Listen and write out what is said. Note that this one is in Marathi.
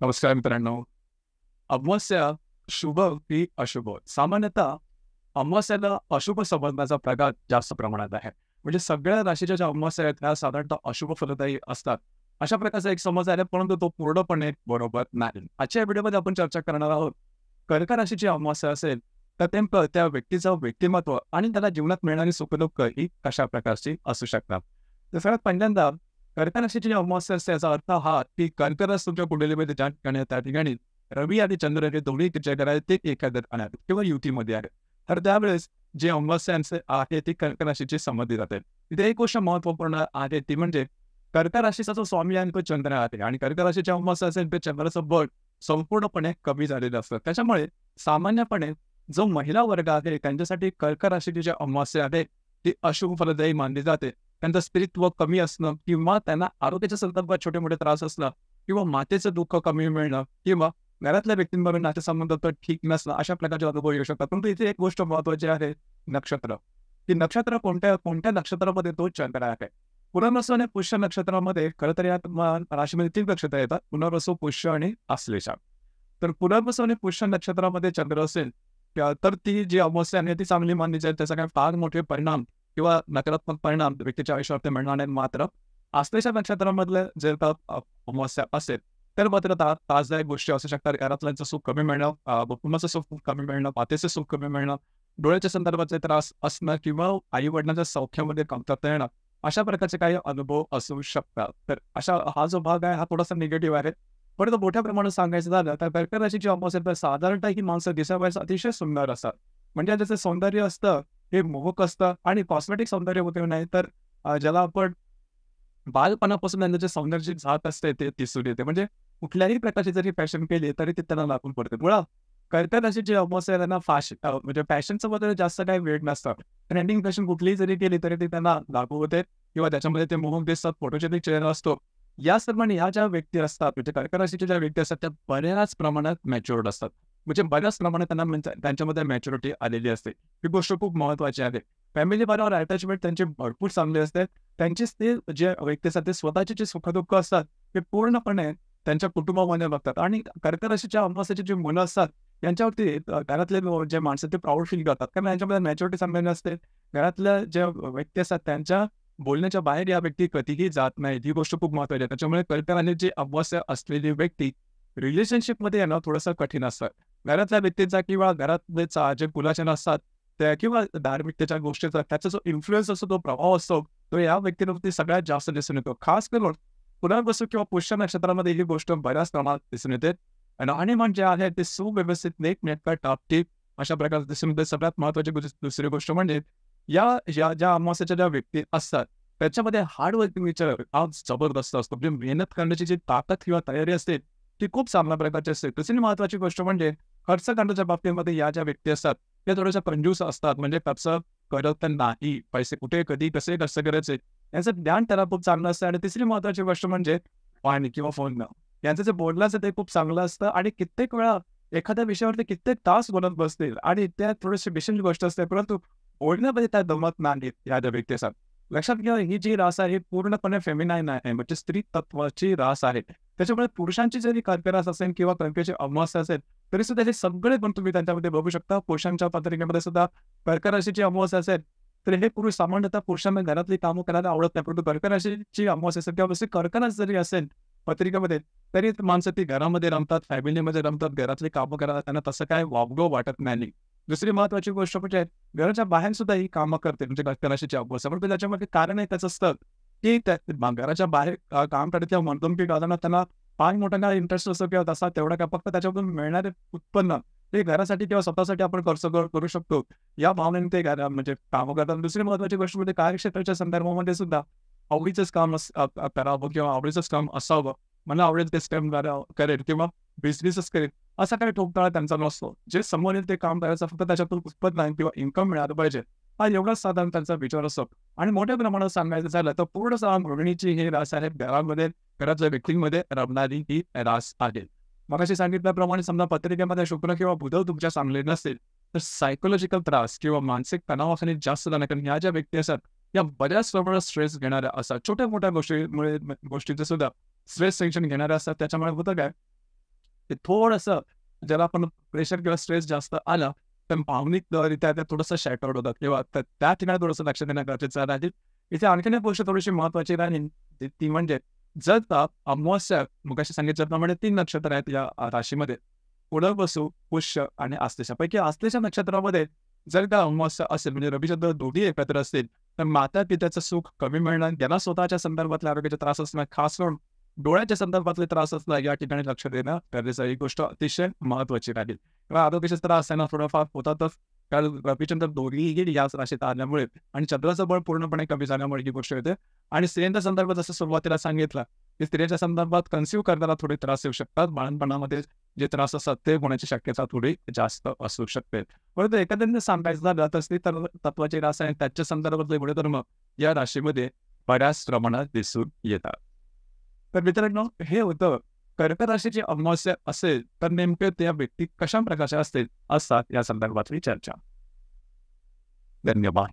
नमस्कार मित्रांनो. अमावास्या शुभ की अशुभ? सामान्यतः अमावास्याला अशुभ समजण्याचा प्रकार जास्त प्रमाणात आहे. म्हणजे सगळ्या राशीच्या ज्या अमावास्या आहेत त्या साधारणतः अशुभ फलदायी असतात. अशा प्रकारचा एक समज आहे, परंतु तो पूर्णपणे बरोबर नाही. आजच्या व्हिडिओमध्ये आपण चर्चा करणार आहोत. कर्क राशीची अमावास्या असेल तर नेमकं त्या व्यक्तीचं व्यक्तिमत्व आणि त्याला जीवनात मिळणारी सुखदुःख ही कशा प्रकारची असू शकतात. तर सगळ्यात पहिल्यांदा कर्क राशीची जी अमावास्या असते याचा अर्थ हा की कर्क रास तुमच्या कुंडलीमध्ये ज्या ठिकाणी आहे, त्या ठिकाणी रवी आणि चंद्र हे दोन्ही जे ग्रह आहेत ते एखाद्यात आहेत किंवा युतीमध्ये आहेत. तर त्यावेळेस जे अमावास्यांचे आहे ती कर्क राशीची समजली जाते. इथे एक गोष्ट महत्त्वपूर्ण आहे ती म्हणजे कर्क राशीचा जो स्वामी आहे तो चंद्र आहे आणि कर्क राशीच्या अमावास्या असेल ते चंद्राचं बळ संपूर्णपणे कमी झालेलं असतं. त्याच्यामुळे सामान्यपणे जो महिला वर्ग आहे त्यांच्यासाठी कर्क राशीची जी अमावास्या आहे ती अशुभ फलदायी मानली जाते. त्यांचं स्त्रीत्व कमी असणं किंवा त्यांना आरोग्याच्या संदर्भात छोटे मोठे त्रास असणं किंवा मातेचं दुःख कमी मिळणं किंवा घरातल्या व्यक्तींबरोबर नातेसंबंध तर ठीक नसणं अशा प्रकारचे अनुभव येऊ शकतात. परंतु इथे एक गोष्ट महत्त्वाची आहे, नक्षत्र. की नक्षत्र कोणत्या कोणत्या नक्षत्रामध्ये तो चंद्र आहे. पुनर्वसू आणि पुष्य नक्षत्रामध्ये खरं तर या राशीमध्ये 3 नक्षत्र येतात. पुनर्वसू, पुष्य आणि आश्लेषा. तर पुनर्वसू आणि पुष्य नक्षत्रामध्ये चंद्र असेल तर ती जी अमावास्या आहे ती चांगली मानली जाईल. त्याचा काही फार मोठे परिणाम किंवा नकारात्मक परिणाम व्यक्तीच्या आयुष्यावर मिळणार नाही. मात्र आश्लेषा नक्षत्रामधलं जर का अमावास्या असेल तर मात्र त्रासदायक गोष्टी असू शकतात. घरातल्यांचं सुख कमी मिळणं, कुटुंबाचं सुख कमी मिळणं, मातेचं सुख कमी मिळणं, डोळ्याच्या संदर्भाचे त्रास असणं किंवा आई वडिलांच्या सौख्यामध्ये कमतरता येणं अशा प्रकारचे काही अनुभव असू शकतात. तर हा जो भाग आहे हा थोडासा निगेटिव्ह आहे. परंतु मोठ्या प्रमाणात सांगायचं झालं तर कर्क राशीची अमावास्या तर साधारणतः ही माणसं दिसावयास अतिशय सुंदर असतात. म्हणजे त्याचं सौंदर्य असतं हे मोहक असतं आणि कॉस्मेटिक सौंदर्य होते नाही तर ज्याला आपण बालपणापासून त्यांचं जे सौंदर्याची झाक असते ते दिसून येते. म्हणजे कुठल्याही प्रकारची जरी फॅशन केली तरी ते त्यांना लागून पडते. मुळात कर्क राशीची अमावास्या आहे त्यांना म्हणजे फॅशनचं वगैरे जास्त काही वेळ नसतं. ट्रेंडिंग फॅशन कुठलीही जरी केली तरी ती त्यांना लागू होते किंवा त्याच्यामध्ये ते मोहक दिसतात, फोटोजेनिक चेहरा असतो. या सर्वांनी ह्या ज्या व्यक्ती असतात म्हणजे कर्क राशीच्या ज्या व्यक्ती असतात त्या बऱ्याच प्रमाणात मॅच्युअर्ड असतात. म्हणजे बऱ्याच प्रमाणात त्यांना म्हणजे त्यांच्यामध्ये मॅच्युरिटी आलेली असते. ही गोष्ट खूप महत्त्वाची आहे. फॅमिली बरोबर अटॅचमेंट त्यांची भरपूर चांगली असते. त्यांचेच ते जे व्यक्ती असतात ते स्वतःचे जे सुखदुःख असतात ते पूर्णपणे त्यांच्या कुटुंबामध्ये बघतात आणि कर्क राशीच्या अमावास्येची जी मुलं असतात यांच्यावरती घरातले जे माणसं ते प्राऊड फील करतात. कारण यांच्यामध्ये मॅच्युरिटी चांगली नसते. घरातल्या ज्या व्यक्ती असतात त्यांच्या बोलण्याच्या बाहेर या व्यक्ती कधीही जात नाहीत. ही गोष्ट खूप महत्त्वाची आहे. त्याच्यामुळे कर्क राशीची अमावास्या असलेली व्यक्ती रिलेशनशिपमध्ये येणं थोडंसं कठीण असतं. घरातल्या व्यक्तीचा किंवा घरातले जे कुलाचरण असतात त्या किंवा धार्मिकतेच्या गोष्टीचा त्याचा जो इन्फ्लुअन्स असतो, तो प्रभाव असतो, तो या व्यक्तीवरती सगळ्यात जास्त दिसून येतो. खास करून पुनर्वसू किंवा पुष्य नक्षत्रामध्ये ही गोष्ट बऱ्याच प्रमाणात दिसून येते. आणि म्हणजे आहे ते सुव्यवस्थित नीटनेटकं टापटीप अशा प्रकारे दिसून येते. सगळ्यात महत्त्वाची दुसरी गोष्ट म्हणजे या ज्या अमावास्येच्या ज्या व्यक्ती असतात त्याच्यामध्ये हार्ड वर्किंग नेचर हा जबरदस्त असतो. म्हणजे मेहनत करण्याची जी ताकद किंवा तयारी असते ती खूप चांगल्या प्रकारची असते. दुसरी महत्त्वाची गोष्ट म्हणजे खर्च करण्याच्या बाबतीमध्ये या ज्या व्यक्ती असतात त्या थोड्याशा कंजूस असतात. म्हणजे खर्च करत नाही, पैसे कुठे कधी कसे खर्च करायचे याचं ज्ञान त्याला खूप चांगलं असतं. आणि तिसरी महत्त्वाची गोष्ट म्हणजे पाणी किंवा फोन यांचं जे बोलण्याचं ते खूप चांगलं असतं आणि कित्येक वेळा एखाद्या विषयावरती कित्येक तास बोलत बसतील आणि त्या थोडीशी विशेष गोष्ट असते, परंतु बोलण्यामध्ये त्या दमत नाहीत या ज्या व्यक्ती असतात. लक्षात घ्या ही जी रास आहे ही पूर्णपणे फेमिनाईन आहे, म्हणजे स्त्री तत्वाची रास आहे. त्याच्यामुळे पुरुषांची जरी कर्क रास असेल किंवा कर्काची अमावास्या असेल तरी सुद्धा हे सगळे पण तुम्ही त्यांच्यामध्ये बघू शकता. पुरुषांच्या पत्रिकेमध्ये सुद्धा कर्क राशीची अमावास्या असेल तर हे पुरुष सामान्यतः पुरुषांना घरातली कामं करायला आवडत नाही. परंतु कर्क राशीची अमावास्या असेल किंवा कर्क रास जरी असेल पत्रिकेमध्ये तरी माणसं ती घरामध्ये रमतात, फॅमिलीमध्ये रमतात, घरातली कामं करायला त्यांना तसं काय वावगं वाटत नाही. दुसरी महत्त्वाची गोष्ट म्हणजे घराच्या बाहेर सुद्धा ही कामं करते म्हणजे कर्क राशीची अमावास्या. पण त्याच्यामध्ये कारण त्याचं असतं की त्या घराच्या बाहेर काम करत किंवा मंदमकी घालताना त्यांना फार मोठा काय इंटरेस्ट असतो किंवा तसा तेवढा काय फक्त त्याच्यामधून मिळणारे उत्पन्न ते घरासाठी किंवा स्वतःसाठी आपण खर्च करू शकतो या भावनेने ते म्हणजे कामं करतात. दुसरी महत्त्वाची गोष्ट म्हणजे कार्यक्षेत्राच्या संदर्भामध्ये सुद्धा आवडीचंच काम करावं किंवा आवडीचंच काम असावं. मला आवडेल तेच काम करेल किंवा बिझनेसच करेल असा काही ठोकताळा त्यांचा नसतो. जे समोर येईल ते काम करायचं, फक्त त्याच्यातून उत्पन्न किंवा इन्कम मिळालं पाहिजे हा एवढाच साधारण त्यांचा विचार असतो. आणि मोठ्या प्रमाणात सांगायचं झालं तर पूर्ण गृहिणीची ही रास आहे. घरातल्या व्यक्तींमध्ये रमणारी ही रास आहे. मगाशी सांगितल्याप्रमाणे समजा पत्रिकेमध्ये शुक्र किंवा बुध तुमच्या चांगले नसतील तर सायकोलॉजिकल त्रास किंवा मानसिक तणावाखाली जास्त जाणं, कारण ह्या ज्या व्यक्ती असतात या बऱ्याच प्रमाणात स्ट्रेस घेणाऱ्या असतात. छोट्या मोठ्या गोष्टींचं सुद्धा स्ट्रेस टेन्शन घेणाऱ्या असतात. त्याच्यामुळे होतं काय ते थोडंसं ज्याला आपण प्रेशर किंवा स्ट्रेस जास्त आला तर भावनिकरित्या ते थोडंसं शॅटर्ड होतात किंवा त्या ठिकाणी थोडंसं लक्ष देणं गरजेचं राहील. इथे आणखीन एक गोष्ट थोडीशी महत्त्वाची राहील ती म्हणजे जर का अमावास्या मगाशी सांगितल्याप्रमाणे 3 नक्षत्र आहेत या राशीमध्ये. पुनर्वसू, पुष्य आणि आश्लेषापैकी आश्लेषा नक्षत्रामध्ये जर का अमावास्या असेल म्हणजे रविचंद्र दोन्ही एकत्र असतील तर माता-पित्याचं सुख कमी मिळणं, त्यांना स्वतःच्या संदर्भातले आरोग्याचे त्रास असणं, खास करून डोळ्याच्या संदर्भातले त्रास असणं या ठिकाणी लक्ष देणं गरजेचं आहे. ही गोष्ट अतिशय महत्त्वाची राहील. किंवा आरोग्याचे त्रास त्यांना थोडाफार होतातच. कारण रविचंद्र दोन्हीही याच राशीत आल्यामुळे आणि चंद्राचं बळ पूर्णपणे कमी झाल्यामुळे ही गोष्ट येते. आणि स्त्रियांच्या संदर्भात जसं सुरुवातीला सांगितलं की स्त्रियांच्या संदर्भात कन्सिव्ह करताना थोडे त्रास येऊ शकतात. बाळंतपणामध्ये जे त्रास असतात ते होण्याची शक्यता थोडी जास्त असू शकते. परंतु एकंदरीत सांगायचं झालं तर स्त्री तत्वाचे रास आणि त्याच्या संदर्भातले गुणधर्म या राशीमध्ये बऱ्याच प्रमाणात दिसून येतात. तर मित्रांनो हे होतं कर्क राशीची अमावास्या असेल तर नेमके त्या व्यक्ती कशा प्रकारच्या असतात या संदर्भातली चर्चा. धन्यवाद.